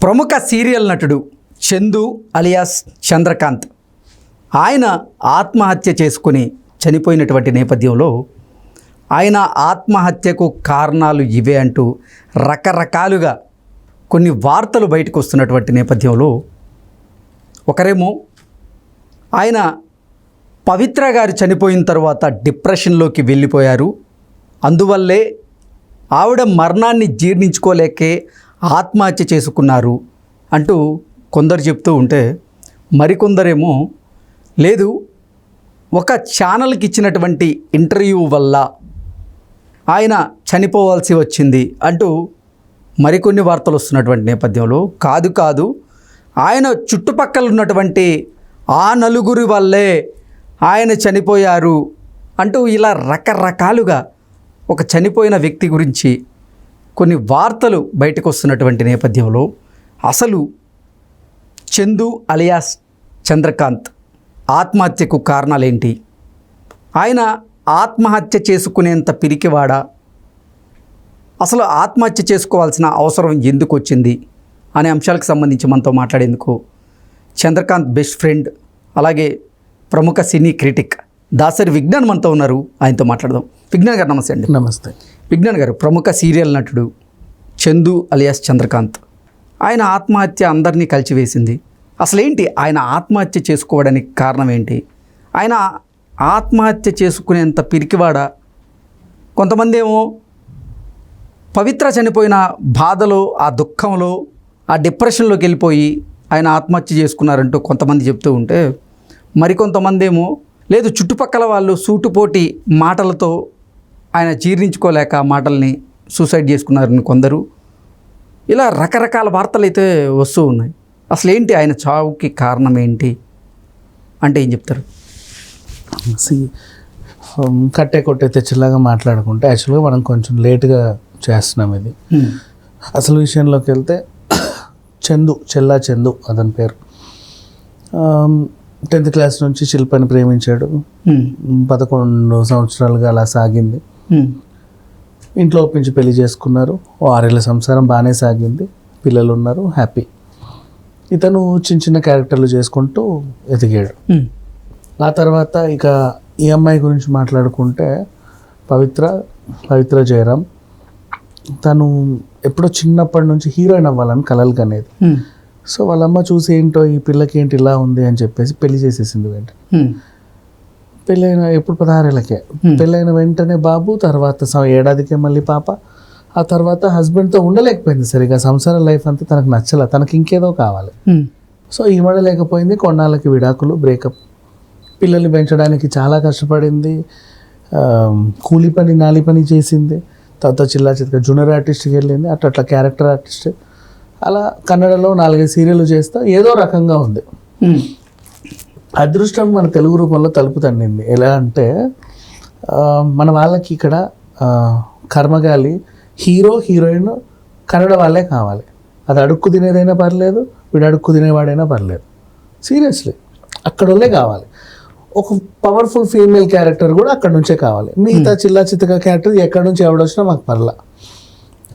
ప్రముఖ సీరియల్ నటుడు చందు అలియాస్ చంద్రకాంత్ ఆయన ఆత్మహత్య చేసుకుని చనిపోయినటువంటి నేపథ్యంలో ఆయన ఆత్మహత్యకు కారణాలు ఇవే అంటూ రకరకాలుగా కొన్ని వార్తలు బయటకు వస్తున్నటువంటి నేపథ్యంలో ఒకరేమో ఆయన పవిత్ర గారు చనిపోయిన తర్వాత డిప్రెషన్లోకి వెళ్ళిపోయారు, అందువల్లే ఆవిడ మరణాన్ని జీర్ణించుకోలేకే ఆత్మహత్య చేసుకున్నారు అంటూ కొందరు చెప్తూ ఉంటే మరికొందరేమో లేదు ఒక ఛానల్కి ఇచ్చినటువంటి ఇంటర్వ్యూ వల్ల ఆయన చనిపోవాల్సి వచ్చింది అంటూ మరికొన్ని వార్తలు వస్తున్నటువంటి నేపథ్యంలో కాదు ఆయన చుట్టుపక్కల ఉన్నటువంటి ఆ నలుగురి వల్లే ఆయన చనిపోయారు అంటూ ఇలా రకరకాలుగా ఒక చనిపోయిన వ్యక్తి గురించి కొన్ని వార్తలు బయటకు వస్తున్నటువంటి నేపథ్యంలో అసలు చందు అలియాస్ చంద్రకాంత్ ఆత్మహత్యకు కారణాలేంటి, ఆయన ఆత్మహత్య చేసుకునేంత పిరికివాడా, అసలు ఆత్మహత్య చేసుకోవాల్సిన అవసరం ఎందుకు వచ్చింది అనే అంశాలకు సంబంధించి మనతో మాట్లాడేందుకు చంద్రకాంత్ బెస్ట్ ఫ్రెండ్ అలాగే ప్రముఖ సినీ క్రిటిక్ దాసరి విజ్ఞాన్ మనతో ఉన్నారు, ఆయనతో మాట్లాడదాం. విజ్ఞాన్ గారు నమస్తే అండి. నమస్తే. విజ్ఞాన్ గారు, ప్రముఖ సీరియల్ నటుడు చందు అలియాస్ చంద్రకాంత్ ఆయన ఆత్మహత్య అందరినీ కలిచివేసింది. అసలేంటి ఆయన ఆత్మహత్య చేసుకోవడానికి కారణం ఏంటి, ఆయన ఆత్మహత్య చేసుకునేంత పిరికివాడా? కొంతమంది ఏమో పవిత్ర చనిపోయిన బాధలో ఆ దుఃఖంలో ఆ డిప్రెషన్లోకి వెళ్ళిపోయి ఆయన ఆత్మహత్య చేసుకున్నారంటూ కొంతమంది చెప్తూ ఉంటే మరికొంతమంది ఏమో లేదు చుట్టుపక్కల వాళ్ళు సూటుపోటి మాటలతో ఆయన జీర్ణించుకోలేక మాటల్ని సూసైడ్ చేసుకున్నారని కొందరు, ఇలా రకరకాల వార్తలు అయితే వస్తూ ఉన్నాయి. అసలు ఏంటి ఆయన చావుకి కారణం ఏంటి అంటే ఏం చెప్తారు? కట్టే కొట్టే తెచ్చలాగా మాట్లాడుకుంటే యాక్చువల్గా మనం కొంచెం లేట్గా చేస్తున్నాం ఇది. అసలు విషయంలోకి వెళ్తే చందు అతని పేరు. 10th క్లాస్ నుంచి శిల్పని ప్రేమించాడు. 11 సంవత్సరాలుగా అలా సాగింది. ఇంట్లో ఒప్పించి పెళ్లి చేసుకున్నారు. 6 ఏళ్ళ సంసారం బాగానే సాగింది, పిల్లలు ఉన్నారు, హ్యాపీ. ఇతను చిన్న క్యారెక్టర్లు చేసుకుంటూ ఎదిగాడు. ఆ తర్వాత ఇక ఈ అమ్మాయి గురించి మాట్లాడుకుంటే పవిత్ర జయరాం, తను ఎప్పుడో చిన్నప్పటి నుంచి హీరోయిన్ అవ్వాలని కలలు కనేది. సో వాళ్ళమ్మ చూసి ఏంటో ఈ పిల్లకి ఏంటి ఇలా ఉంది అని చెప్పేసి పెళ్లి చేసేసింది. పెళ్ళైన ఎప్పుడు 16 ఏళ్ళకే పెళ్ళైన వెంటనే బాబు, తర్వాత ఏడాదికే మళ్ళీ పాప. ఆ తర్వాత హస్బెండ్తో ఉండలేకపోయింది సరిగా, సంసార లైఫ్ అంతా తనకు నచ్చల, తనకి ఇంకేదో కావాలి. సో ఇవ్వడలేకపోయింది, కొన్నాళ్ళకి విడాకులు, బ్రేకప్. పిల్లల్ని పెంచడానికి చాలా కష్టపడింది, కూలి పని నాలి పని చేసింది. తర్వాత చిత్త జూనియర్ ఆర్టిస్ట్కి వెళ్ళింది, అట్లా క్యారెక్టర్ ఆర్టిస్ట్. అలా కన్నడలో 4-5 సీరియల్ చేస్తా ఏదో రకంగా ఉంది. అదృష్టం మన తెలుగు రూపంలో తలుపు తన్నింది. ఎలా అంటే మన వాళ్ళకి ఇక్కడ కర్మగాలి హీరోయిన్ కన్నడ వాళ్ళే కావాలి. అది అడుక్కు తినేదైనా పర్లేదు, వీడు అడుక్కు తినేవాడైనా పర్లేదు, సీరియస్లీ అక్కడ వాళ్ళే కావాలి. ఒక పవర్ఫుల్ ఫీమేల్ క్యారెక్టర్ కూడా అక్కడ నుంచే కావాలి. మిగతా చిత్తగా క్యారెక్టర్ ఎక్కడి నుంచి ఎవడొచ్చినా మాకు పర్లా.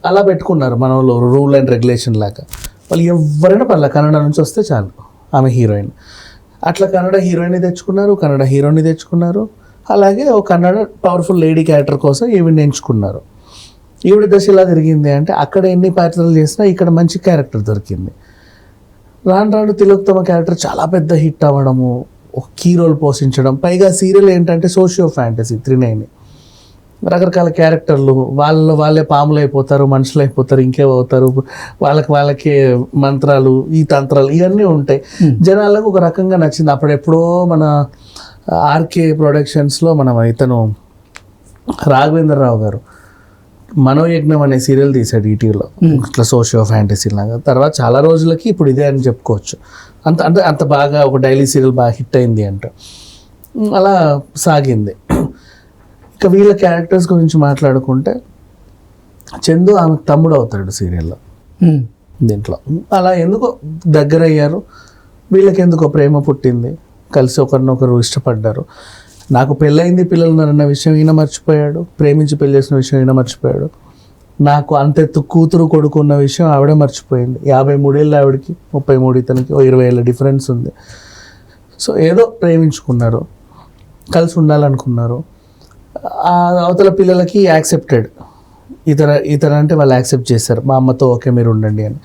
అలా పెట్టుకున్నారు మన వాళ్ళు, రూల్ అండ్ రెగ్యులేషన్ లాగా. వాళ్ళు ఎవరైనా పర్లా, కన్నడ నుంచి వస్తే చాలు ఆమె హీరోయిన్. అట్లా కన్నడ హీరోయిన్ తెచ్చుకున్నారు, కన్నడ హీరోని తెచ్చుకున్నారు. అలాగే ఒక కన్నడ పవర్ఫుల్ లేడీ క్యారెక్టర్ కోసం ఈవిని ఎంచుకున్నారు. ఈవిడ దశ ఇలా తిరిగింది అంటే అక్కడ ఎన్ని పాత్రలు చేసినా ఇక్కడ మంచి క్యారెక్టర్ దొరికింది. రాను తిలోత్తమ క్యారెక్టర్ చాలా పెద్ద హిట్ అవ్వడము, ఒక కీ రోల్ పోషించడం. పైగా సీరియల్ ఏంటంటే సోషియో ఫ్యాంటసీ 3-9, రకరకాల క్యారెక్టర్లు. వాళ్ళే పాములు అయిపోతారు, మనుషులు అయిపోతారు, ఇంకేమో అవుతారు, వాళ్ళకే మంత్రాలు, ఈ తంత్రాలు ఇవన్నీ ఉంటాయి. జనాలకు ఒక రకంగా నచ్చింది. అప్పుడెప్పుడో మన ఆర్కే ప్రొడక్షన్స్లో ఇతను రాఘవేంద్రరావు గారు మనోయజ్ఞం అనే సీరియల్ తీశాడు ఈటీవీలో, ఇట్లా సోషియో ఫ్యాంటసీ లాగా. తర్వాత చాలా రోజులకి ఇప్పుడు ఇదే అని చెప్పుకోవచ్చు. అంత బాగా ఒక డైలీ సీరియల్ బాగా హిట్ అయింది అంట. అలా సాగింది. ఇక వీళ్ళ క్యారెక్టర్స్ గురించి మాట్లాడుకుంటే చందు ఆమెకు తమ్ముడు అవుతాడు సీరియల్లో, దీంట్లో. అలా ఎందుకో దగ్గర అయ్యారు, వీళ్ళకి ఎందుకో ప్రేమ పుట్టింది, కలిసి ఒకరినొకరు ఇష్టపడ్డారు. నాకు పెళ్ళయింది, పిల్లలు ఉన్నారన్న విషయం ఈయన మర్చిపోయాడు, ప్రేమించి పెళ్లి చేసిన విషయం ఈయన మర్చిపోయాడు. నాకు అంతెత్తు కూతురు కొడుకు ఉన్న విషయం ఆవిడే మర్చిపోయింది. 53 ఏళ్ళు ఆవిడకి, 33 ఇతనికి, 20 ఏళ్ళ డిఫరెన్స్ ఉంది. సో ఏదో ప్రేమించుకున్నారు, కలిసి ఉండాలనుకున్నారు. ఆ అవతల పిల్లలకి యాక్సెప్టెడ్, ఇతర అంటే వాళ్ళు యాక్సెప్ట్ చేశారు, మా అమ్మతో ఓకే మీరు ఉండండి అని.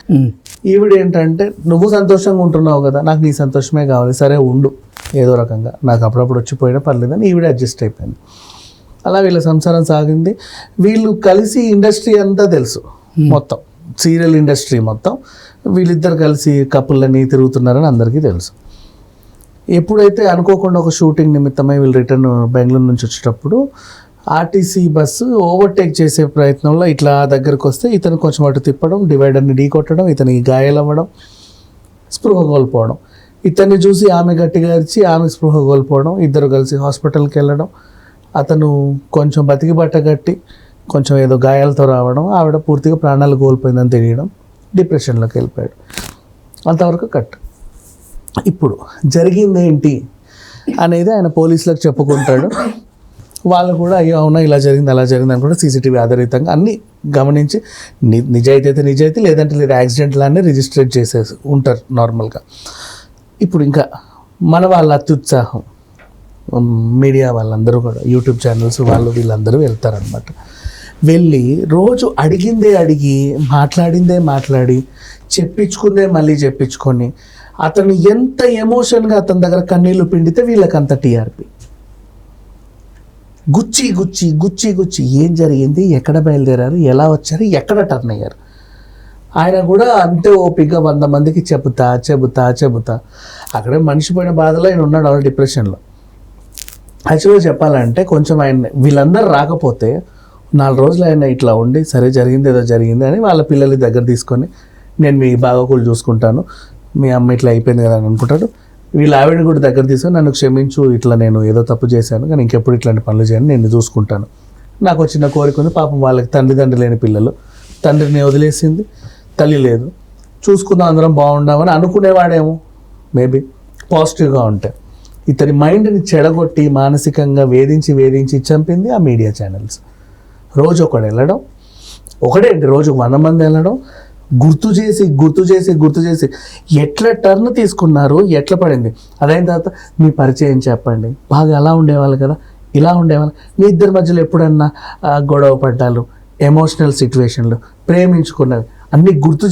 ఈవిడ ఏంటంటే నువ్వు సంతోషంగా ఉంటున్నావు కదా, నాకు నీ సంతోషమే కావాలి, సరే ఉండు ఏదో రకంగా, నాకు అప్పుడప్పుడు వచ్చిపోయినా పర్లేదని ఈవిడ అడ్జస్ట్ అయిపోయింది. అలా వీళ్ళ సంసారం సాగింది. వీళ్ళు కలిసి ఇండస్ట్రీ అంతా తెలుసు, మొత్తం సీరియల్ ఇండస్ట్రీ మొత్తం వీళ్ళిద్దరు కలిసి కపుల్లని తిరుగుతున్నారని అందరికీ తెలుసు. ఎప్పుడైతే అనుకోకుండా ఒక షూటింగ్ నిమిత్తమై వీళ్ళు రిటర్న్ బెంగళూరు నుంచి వచ్చేటప్పుడు ఆర్టీసీ బస్సు ఓవర్టేక్ చేసే ప్రయత్నంలో ఇట్లా దగ్గరకు వస్తే ఇతను కొంచెం అటు తిప్పడం, డివైడర్ని ఢీ కొట్టడం, ఇతనికి గాయాలవ్వడం, స్పృహ కోల్పోవడం. ఇతన్ని చూసి ఆమె గట్టిగా అరిచి ఆమె స్పృహ కోల్పోవడం, ఇద్దరు కలిసి హాస్పిటల్కి వెళ్ళడం, అతను కొంచెం బతికి బట్టగట్టి కొంచెం ఏదో గాయాలతో రావడం, ఆవిడ పూర్తిగా ప్రాణాలు కోల్పోయిందని తెలియడం, డిప్రెషన్లోకి వెళ్ళిపోయాడు. అంతవరకు కట్. ఇప్పుడు జరిగిందేంటి అనేది ఆయన పోలీసులకు చెప్పుకుంటాడు. వాళ్ళు కూడా అయ్యో అవునా ఇలా జరిగింది అలా జరిగింది అని కూడా సీసీటీవీ ఆధారితంగా అన్నీ గమనించి నిజాయితీ అయితే నిజాయితీ, లేదంటే లేదు యాక్సిడెంట్ లానే రిజిస్టర్ చేసేసి ఉంటారు నార్మల్గా. ఇప్పుడు ఇంకా మన వాళ్ళ అత్యుత్సాహం, మీడియా వాళ్ళందరూ కూడా యూట్యూబ్ ఛానల్స్ వాళ్ళు వీళ్ళందరూ వెళ్తారనమాట. వెళ్ళి రోజు అడిగిందే అడిగి, మాట్లాడిందే మాట్లాడి, చెప్పించుకుందే మళ్ళీ చెప్పించుకొని, అతను ఎంత ఎమోషన్గా అతని దగ్గర కన్నీళ్లు పిండితే వీళ్ళకంత టీఆర్పీ. గుచ్చి గుచ్చి గుచ్చి గుచ్చి ఏం జరిగింది, ఎక్కడ బయలుదేరారు, ఎలా వచ్చారు, ఎక్కడ టర్న్ అయ్యారు. ఆయన కూడా అంతే ఓపికగా 100 మందికి చెబుతా అక్కడే మనిషి పోయిన బాధలో ఆయన ఉన్నాడు, ఆల్రెడీ డిప్రెషన్లో. యాక్చువల్గా చెప్పాలంటే కొంచెం ఆయన వీళ్ళందరూ రాకపోతే 4 రోజులు ఆయన ఇట్లా ఉండి సరే జరిగింది ఏదో జరిగింది అని వాళ్ళ పిల్లల దగ్గర తీసుకొని నేను మీ బాగోగులు చూసుకుంటాను, మీ అమ్మ ఇట్లా అయిపోయింది కదా అని అనుకుంటాడు. వీళ్ళ ఆవిడని కూడా దగ్గర తీసుకొని నన్ను క్షమించు, ఇట్లా నేను ఏదో తప్పు చేశాను కానీ ఇంకెప్పుడు ఇట్లాంటి పనులు చేయను, నేను చూసుకుంటాను, నాకు వచ్చిన కోరిక ఉంది. పాపం వాళ్ళకి తండ్రి లేని పిల్లలు, తండ్రిని వదిలేసింది, తల్లి లేదు, చూసుకుందాం అందరం బాగుండామని అనుకునేవాడేమో మేబీ పాజిటివ్గా ఉంటే. ఇతని మైండ్ని చెడగొట్టి మానసికంగా వేధించి చంపింది ఆ మీడియా ఛానల్స్. రోజు ఒకడు వెళ్ళడం, ఒకడేంటి రోజు 100 మంది వెళ్ళడం, గుర్తు చేసి ఎట్లా టర్న్ తీసుకున్నారు, ఎట్లా పడింది. అదైన తర్వాత మీ పరిచయం చెప్పండి, బాగా అలా ఉండేవాళ్ళు కదా, ఇలా ఉండేవాళ్ళు, మీ ఇద్దరి మధ్యలో ఎప్పుడన్నా గొడవ పడ్డాలు, ఎమోషనల్ సిచ్యువేషన్లు, ప్రేమించుకున్నవి అన్నీ గుర్తు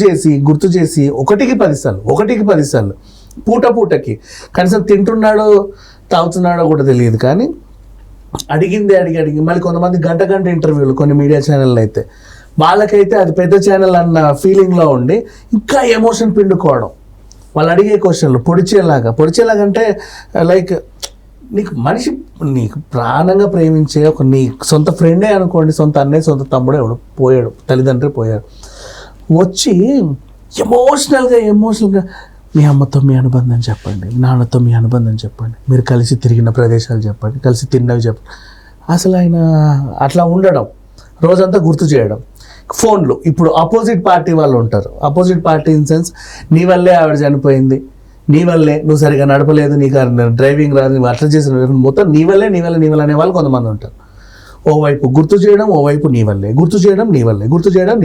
చేసి ఒకటికి 10 సార్లు పూటకి కనీసం తింటున్నాడో తాగుతున్నాడో కూడా తెలియదు కానీ అడిగిందే అడిగి మళ్ళీ కొంతమంది గంట ఇంటర్వ్యూలు కొన్ని మీడియా ఛానళ్ళు అయితే వాళ్ళకైతే అది పెద్ద ఛానల్ అన్న ఫీలింగ్లో ఉండి ఇంకా ఎమోషన్ పిండుకోవడం. వాళ్ళు అడిగే క్వశ్చన్లు పొడిచేలాగా అంటే లైక్ నీకు ప్రాణంగా ప్రేమించే ఒక నీ సొంత ఫ్రెండే అనుకోండి, సొంత అన్నయ్య సొంత తమ్ముడే ఎవడు పోయాడు, తల్లిదండ్రులు పోయారు, వచ్చి ఎమోషనల్గా మీ అమ్మతో మీ అనుబంధం చెప్పండి, నాన్నతో మీ అనుబంధం చెప్పండి, మీరు కలిసి తిరిగిన ప్రదేశాలు చెప్పండి, కలిసి తిన్నవి చెప్పండి. అసలు ఆయన అట్లా ఉండడం, రోజంతా గుర్తు చేయడం. ఫోన్లు ఇప్పుడు ఆపోజిట్ పార్టీ వాళ్ళు ఉంటారు, ఆపోజిట్ పార్టీ ఇన్ సెన్స్ నీ వల్లే ఆవిడ చనిపోయింది, నీ వల్లే నువ్వు సరిగా నడపలేదు, నీకు డ్రైవింగ్ రాదు, నువ్వు అట్లా చేసిన మొత్తం నీ వల్లే అనే వాళ్ళు కొంతమంది ఉంటారు. ఓవైపు గుర్తు చేయడం, ఓవైపు నీ వల్లే గుర్తు చేయడం.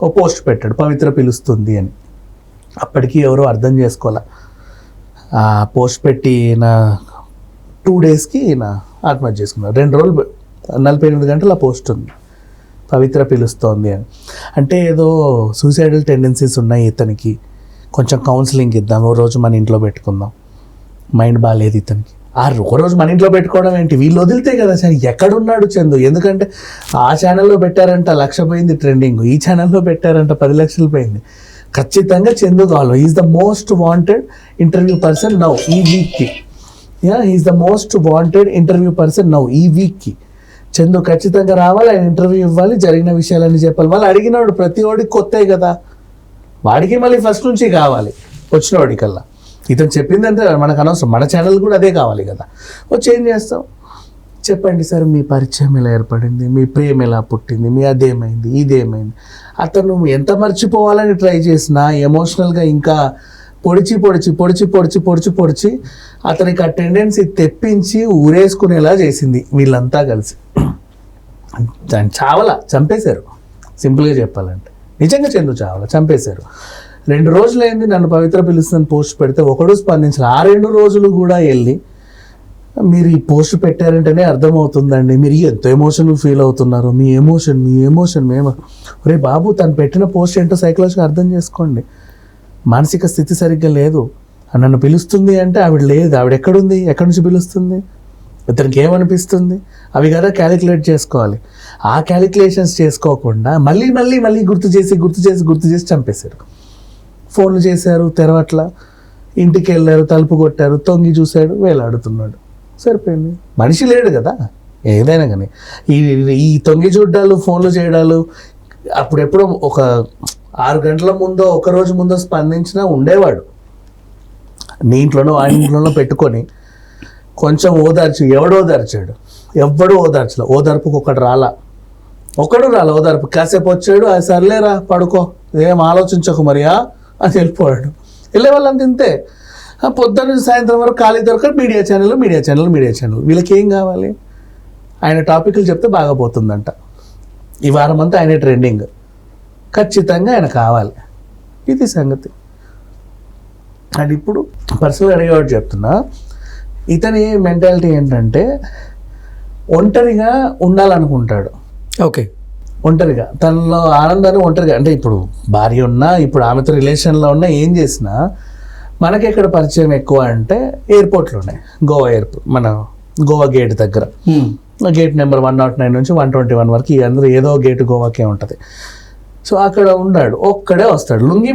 ఓ పోస్ట్ పెట్టాడు, పవిత్ర పిలుస్తుంది అని. అప్పటికి ఎవరో అర్థం చేసుకోలే. ఆ పోస్ట్ పెట్టి నా 2 డేస్కి ఈయన ఆత్మహత్య చేసుకున్నారు. 2 రోజులు 48 గంటలు ఆ పోస్ట్ ఉంది, పవిత్ర పిలుస్తోంది అని. అంటే ఏదో సూసైడల్ టెండెన్సీస్ ఉన్నాయి ఇతనికి, కొంచెం కౌన్సిలింగ్ ఇద్దాం, ఓ రోజు మన ఇంట్లో పెట్టుకుందాం, మైండ్ బాగాలేదు ఇతనికి. ఒక రోజు మన ఇంట్లో పెట్టుకోవడం ఏంటి, వీళ్ళు వదిలితే కదా సరే. ఎక్కడున్నాడు చందు? ఎందుకంటే ఆ ఛానల్లో పెట్టారంట 1,00,000 పోయింది ట్రెండింగ్, ఈ ఛానల్లో పెట్టారంట 10 లక్షలు పోయింది. ఖచ్చితంగా చందు కావాలి. Is the most wanted interview person now ఈ వీక్కి. Is the most wanted interview person now ఈ వీక్కి. చందు ఖచ్చితంగా రావాలి, ఆయన ఇంటర్వ్యూ ఇవ్వాలి, జరిగిన విషయాలన్నీ చెప్పాలి. వాళ్ళు అడిగినాడు ప్రతి వాడికి కొత్తే కదా, వాడికి మళ్ళీ ఫస్ట్ నుంచి కావాలి వచ్చిన వాడికల్లా. ఇతను చెప్పిందంటే మనకు అనవసరం, మన ఛానల్ కూడా అదే కావాలి కదా. వచ్చి ఏం చేస్తాం, చెప్పండి సార్ మీ పరిచయం ఎలా ఏర్పడింది, మీ ప్రేమ ఎలా పుట్టింది, మీ అదేమైంది ఇదేమైంది. అతను ఎంత మర్చిపోవాలని ట్రై చేసినా ఎమోషనల్గా ఇంకా పొడిచి అతనికి ఆ టెండెన్సీ తెప్పించి ఊరేసుకునేలా చేసింది వీళ్ళంతా కలిసి. దాన్ని చంపేశారు. సింపుల్గా చెప్పాలంటే. నిజంగా చందు చావాల, చంపేశారు. 2 రోజులైంది నన్ను పవిత్ర పిలుస్తుందని పోస్ట్ పెడితే ఒకడు స్పందించాలి. ఆ 2 రోజులు కూడా వెళ్ళి మీరు ఈ పోస్ట్ పెట్టారంటేనే అర్థమవుతుందండి మీరు ఎంత ఎమోషనల్ ఫీల్ అవుతున్నారు, మీ ఎమోషన్ మేము. ఒరే బాబు, తను పెట్టిన పోస్ట్ ఏంటో సైకలాజిగా అర్థం చేసుకోండి. మానసిక స్థితి సరిగ్గా లేదు. నన్ను పిలుస్తుంది అంటే ఆవిడ లేదు. ఆవిడ ఎక్కడుంది, ఎక్కడి నుంచి పిలుస్తుంది, ఇతనికి ఏమనిపిస్తుంది, అవి కదా క్యాలిక్యులేట్ చేసుకోవాలి. ఆ క్యాలిక్యులేషన్స్ చేసుకోకుండా మళ్ళీ గుర్తు చేసి చంపేశారు. ఫోన్లు చేశారు, తెరవట్ల, ఇంటికి వెళ్ళారు, తలుపు కొట్టారు, తొంగి చూశాడు, వేలాడుతున్నాడు, సరిపోయింది. మనిషి లేడు కదా ఏదైనా కానీ. ఈ తొంగి చూడ్డాలు, ఫోన్లు చేయడాలు, అప్పుడెప్పుడో ఒక 6 గంటల ముందో, 1 రోజు ముందో స్పందించినా ఉండేవాడు. నీ ఇంట్లోనో ఆ ఇంట్లోనో పెట్టుకొని కొంచెం ఎవడు ఓదార్చాడు? ఎవ్వడు ఓదార్చలే. ఓదార్పుకు ఒకడు రాలా ఓదార్పు. కాసేపు వచ్చాడు, అది సర్లేరా పడుకో, ఏం ఆలోచించకు మరియా అని వెళ్ళిపోయాడు. వెళ్ళే వాళ్ళంత ఇంతే. పొద్దున్న నుంచి సాయంత్రం వరకు ఖాళీ దొరకదు. Media channel. వీళ్ళకి ఏం కావాలి? ఆయన టాపిక్లు చెప్తే బాగా పోతుందంట. ఈ వారం అంతా ఆయన ట్రెండింగ్, ఖచ్చితంగా ఆయన కావాలి. ఇది సంగతి. అండ్ ఇప్పుడు పర్సనల్గా అడిగేవాడు చెప్తున్నా, ఇతని మెంటాలిటీ ఏంటంటే ఒంటరిగా ఉండాలనుకుంటాడు. ఓకే, ఒంటరిగా తనలో ఆనందాన్ని ఒంటరిగా, అంటే ఇప్పుడు భార్య ఉన్నా, ఇప్పుడు ఆమెతో రిలేషన్లో ఉన్నా, ఏం చేసినా మనకి ఎక్కడ పరిచయం ఎక్కువ అంటే ఎయిర్పోర్ట్లోనే. గోవా ఎయిర్పోర్ట్, మన గోవా గేట్ దగ్గర, గేట్ నెంబర్ 109 నుంచి 121 వరకు అందరూ ఏదో గేట్ గోవాకే ఉంటుంది. సో అక్కడ ఉన్నాడు, ఒక్కడే వస్తాడు, లుంగి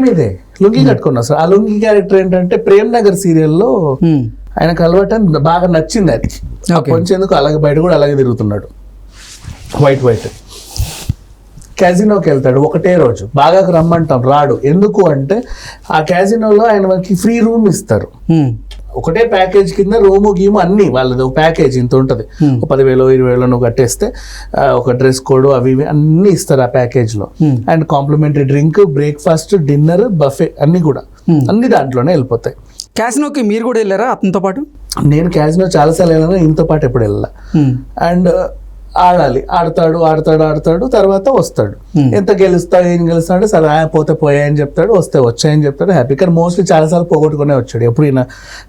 కట్టుకుని వస్తాడు. ఆ లుంగి క్యారెక్టర్ ఏంటంటే ప్రేమ్ నగర్ సీరియల్లో ఆయనకు అలవాటు బాగా నచ్చింది అది. కొంచెం ఎందుకు అలాగే బయట కూడా అలాగే తిరుగుతున్నాడు, వైట్. క్యాజినోకి వెళ్తాడు ఒకటే రోజు, బాగా రమ్మంటాం, రాడు. ఎందుకు అంటే ఆ క్యాజినోలో ఆయన మనకి ఫ్రీ రూమ్ ఇస్తారు. ఒకటే ప్యాకేజ్ కింద రూము గీము అన్ని వాళ్ళది ఒక ప్యాకేజ్ ఇంత ఉంటుంది. 10,000 20,000 నువ్వు కట్టేస్తే ఒక డ్రెస్ కోడ్ అవి ఇవి అన్ని ఇస్తారు ఆ ప్యాకేజ్లో. And complimentary drink, breakfast, dinner, buffet అన్ని కూడా అన్ని దాంట్లోనే వెళ్ళిపోతాయి. క్యాసినోకి మీరు కూడా వెళ్ళారా అతనితో పాటు? నేను క్యాజినో చాలాసార్లు వెళ్ళాను, ఇంతో పాటు ఎప్పుడు వెళ్ళా. అండ్ ఆడాలి, ఆడతాడు, తర్వాత వస్తాడు. ఎంత గెలుస్తాడు, ఏం గెలుస్తాడు, సరే పోతే పోయాయని చెప్తాడు, వస్తే వచ్చాయని చెప్తాడు, హ్యాపీ. కానీ మోస్ట్లీ చాలాసార్లు పోగొట్టుకునే వచ్చాడు. ఎప్పుడు ఈయన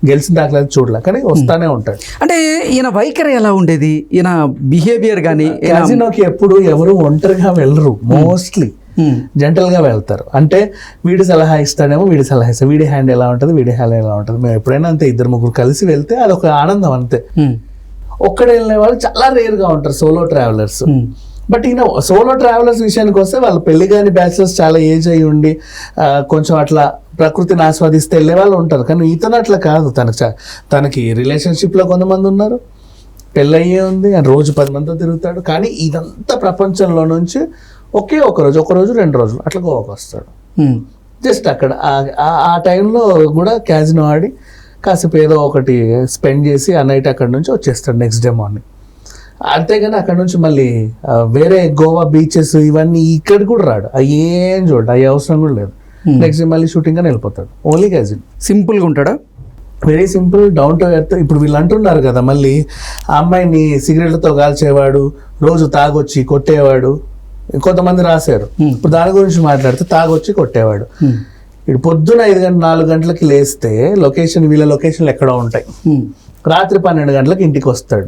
గెలిచిన దాఖలా చూడలే, కానీ వస్తానే ఉంటాడు. అంటే ఈయన వైఖరి ఎలా ఉండేది, ఈయన బిహేవియర్ కానీ? క్యాజినోకి ఎప్పుడు ఎవరు ఒంటరిగా వెళ్ళరు, మోస్ట్లీ జెంటల్ గా వెళ్తారు. అంటే వీడి సలహా ఇస్తాడేమో, వీడి హ్యాండ్ ఎలా ఉంటుంది, మేము ఎప్పుడైనా అంతే 2-3 కలిసి వెళ్తే అదొక ఆనందం అంతే. ఒక్కడే వెళ్ళే వాళ్ళు చాలా రేర్గా ఉంటారు, సోలో ట్రావెలర్స్. బట్ ఈయన సోలో ట్రావెలర్స్ విషయానికి వస్తే వాళ్ళు పెళ్లి కాని బ్యాచిలర్స్, చాలా ఏజ్ అయి ఉండి కొంచెం అట్లా ప్రకృతిని ఆస్వాదిస్తే వెళ్ళే వాళ్ళు ఉంటారు. కానీ ఇతను అట్లా కాదు. తనకి రిలేషన్షిప్లో కొంతమంది ఉన్నారు, పెళ్ళయ్యే ఉంది, రోజు 10 మందితో తిరుగుతాడు. కానీ ఇదంతా ప్రపంచంలో నుంచి ఒకే ఒక రోజు 2 రోజులు అట్లా గోవాకి వస్తాడు. జస్ట్ అక్కడ ఆ టైంలో కూడా క్యాజినో ఆడి కాసేపు ఏదో ఒకటి స్పెండ్ చేసి ఆ నైట్ అక్కడ నుంచి వచ్చేస్తాడు నెక్స్ట్ డే మార్నింగ్. అంతేగాని అక్కడ నుంచి మళ్ళీ వేరే గోవా బీచెస్ ఇవన్నీ ఇక్కడ కూడా రాడు, అవి ఏం చూడు, అవి అవసరం కూడా లేదు. నెక్స్ట్ డే మళ్ళీ షూటింగ్ అని వెళ్ళిపోతాడు. Only casino. సింపుల్గా ఉంటాడా, very simple, down to earth. ఇప్పుడు వీళ్ళు అంటున్నారు కదా మళ్ళీ ఆ అమ్మాయిని సిగరెట్లతో కాల్చేవాడు, రోజు తాగొచ్చి కొట్టేవాడు, కొంతమంది రాశారు. ఇప్పుడు దాని గురించి మాట్లాడితే తాగొచ్చి కొట్టేవాడు. ఇప్పుడు పొద్దున 4 గంటలకి లేస్తే వీళ్ళ లొకేషన్లు ఎక్కడో ఉంటాయి, రాత్రి 12 గంటలకు ఇంటికి వస్తాడు.